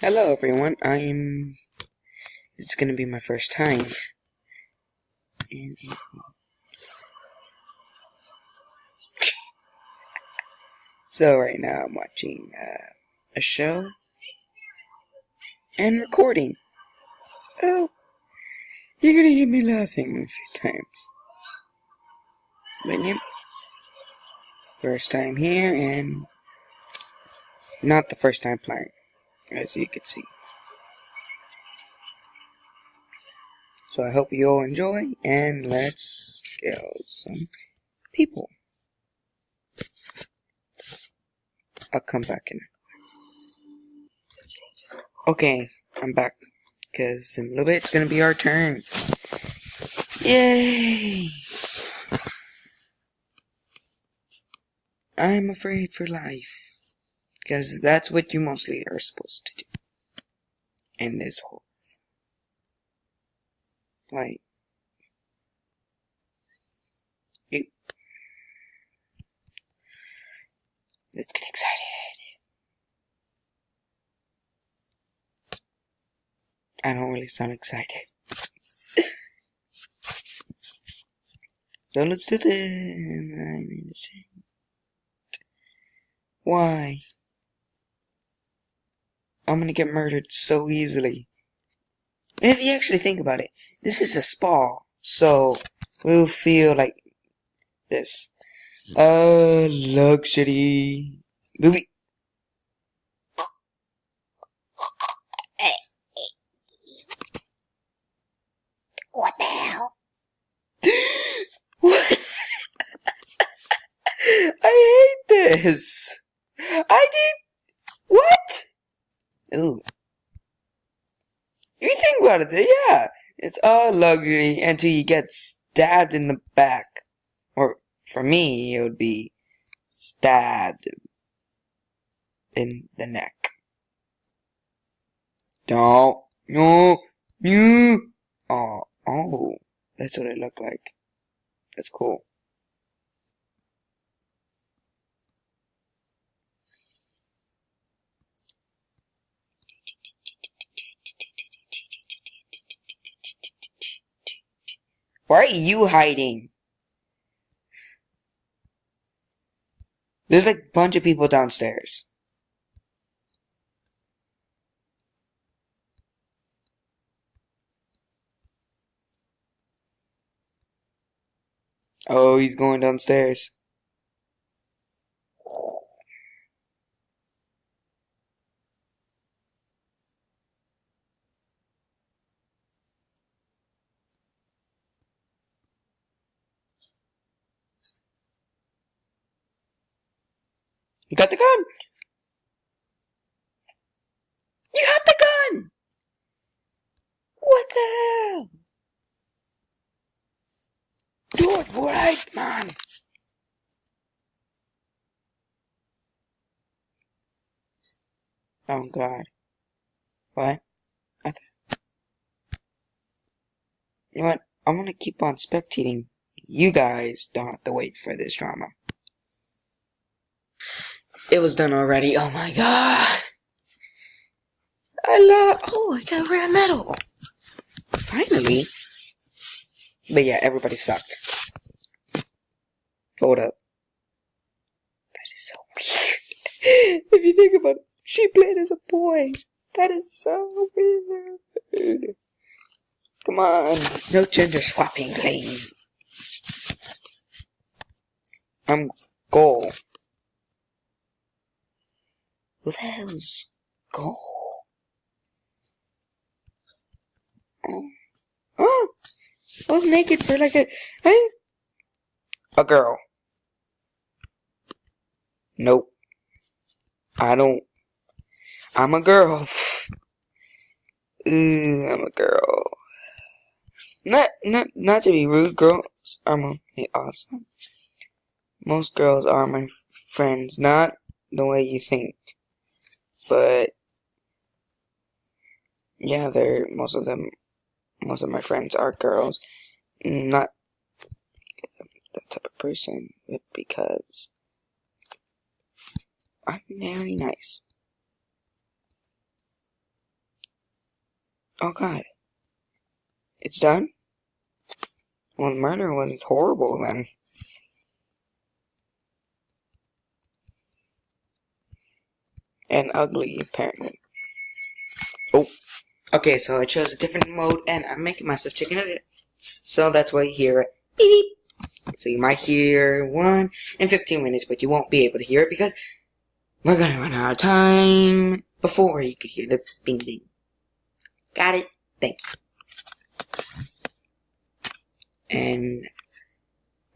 Hello everyone, it's gonna be my first time, and so right now I'm watching a show and recording, so you're gonna hear me laughing a few times, but yep, first time here, and not the first time playing, as you can see. So I hope you all enjoy, and let's kill some people. I'll come back in. Okay, I'm back, because in a little bit it's gonna be our turn. Yay! I'm afraid for life, because that's what you mostly are supposed to do in this whole, like, it, let's get excited. I don't really sound excited. So let's do this. I'm innocent. Why? I'm gonna get murdered so easily. If you actually think about it, this is a spa, so we'll feel like this. Luxury movie. What the hell? What? I hate this. I did. What? Ooh. If you think about it, yeah. It's all luxury until you get stabbed in the back. Or, for me, it would be stabbed in the neck. No. No. No. Oh. That's what it looked like. That's cool. Why are you hiding? There's like a bunch of people downstairs. Oh, he's going downstairs. You got the gun! You got the gun! What the hell? Do it right, man! Oh god. What? You know what? I'm gonna keep on spectating. You guys don't have to wait for this drama. It was done already. Oh my god! Oh, I got rare metal! Finally! But yeah, everybody sucked. Hold up. That is so weird. If you think about it, she played as a boy. That is so weird. Come on. No gender swapping, please. I'm Goal. Who the hell's Goal? Oh, I was naked for like a girl. Nope. I'm a girl. I'm a girl. Not to be rude, girls are mostly awesome. Most girls are my friends, not the way you think. But yeah, most of my friends are girls. Not that type of person, but because I'm very nice. Oh god. It's done? Well, the murder was horrible then. And ugly, apparently. Oh. Okay, so I chose a different mode, and I'm making myself chicken nuggets. So that's why you hear it. Beep beep. So you might hear 1 in 15 minutes, but you won't be able to hear it because we're gonna run out of time before you could hear the bing bing. Got it? Thank you. And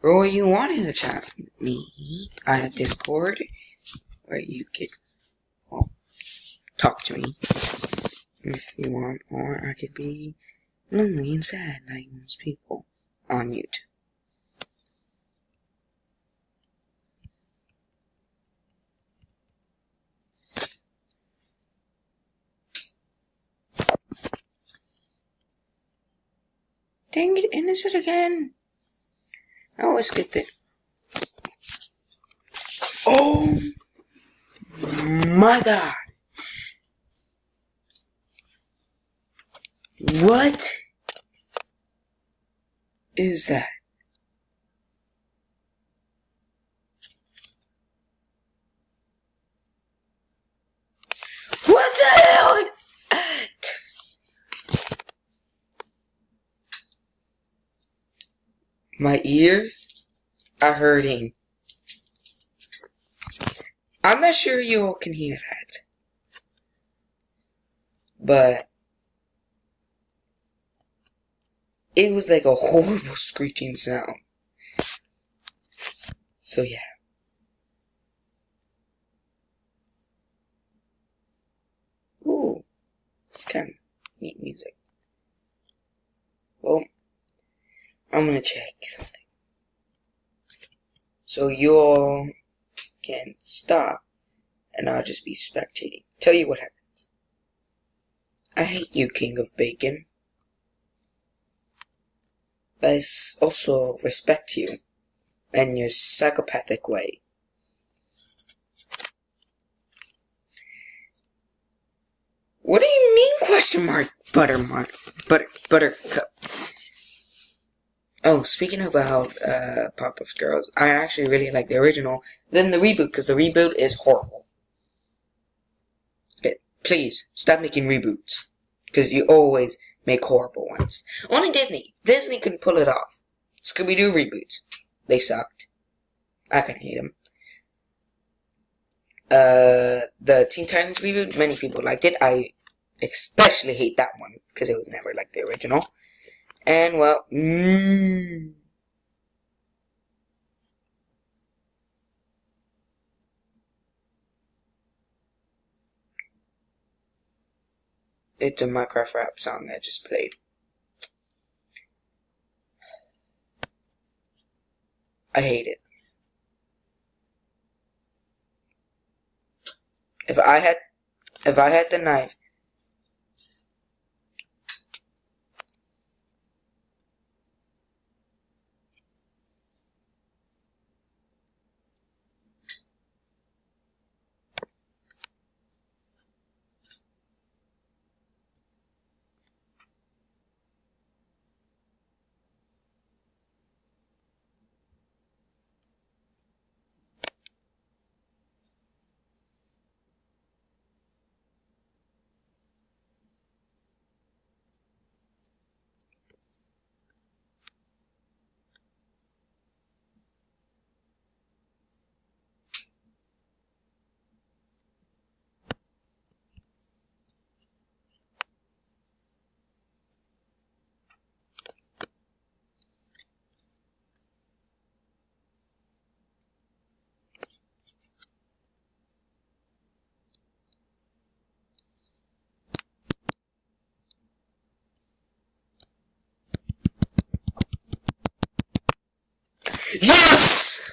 Roy, you wanted to chat with me. I have Discord where you could talk to me if you want, or I could be lonely and sad like most people on YouTube. Dang it, and is it again? I always get it. Oh my god. What is that? What the hell is that? My ears are hurting. I'm not sure you all can hear that. But it was like a horrible screeching sound. So yeah. Ooh. It's kind of neat music. Well, I'm gonna check something. So you all can stop and I'll just be spectating. Tell you what happens. I hate you, King of Bacon. But I also respect you and your psychopathic way. What do you mean, question mark? Buttercup. Oh, speaking of Powerpuff Girls, I actually really like the original than the reboot, because the reboot is horrible. Okay, please, stop making reboots. Because you always make horrible ones. Only Disney. Disney can pull it off. Scooby-Doo reboots. They sucked. I can hate them. The Teen Titans reboot, many people liked it. I especially hate that one, because it was never like the original. And, well, it's a Minecraft rap song I just played. I hate it. If I had the knife, yes!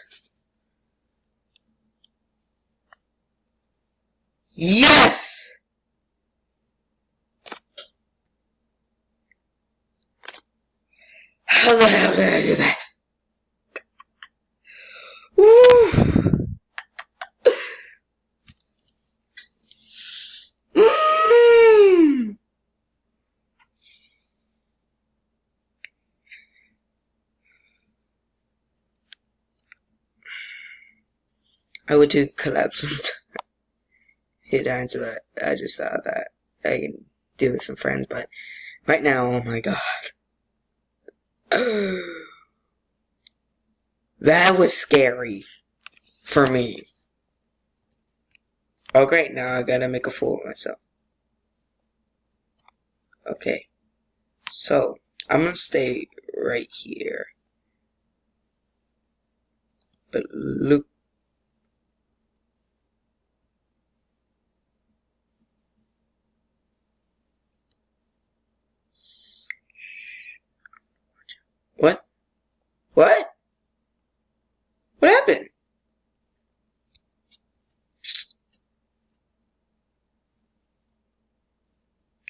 Yes! How the hell did I do that? Woo! I would do collabs sometime. Hit times, but I just thought that I can do it with some friends, but right now, oh my god. That was scary for me. Oh great, now I gotta make a fool of myself. Okay. So, I'm gonna stay right here. But look. What? What? What happened?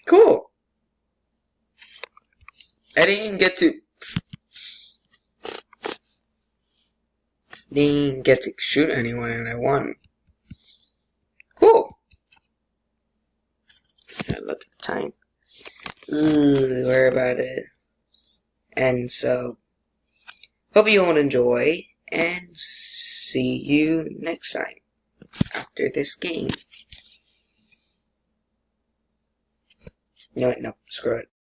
Cool. I didn't get to shoot anyone and I won. Cool. Look at the time. Ooh, we're about it. And so, hope you all enjoy, and see you next time after this game. No, screw it.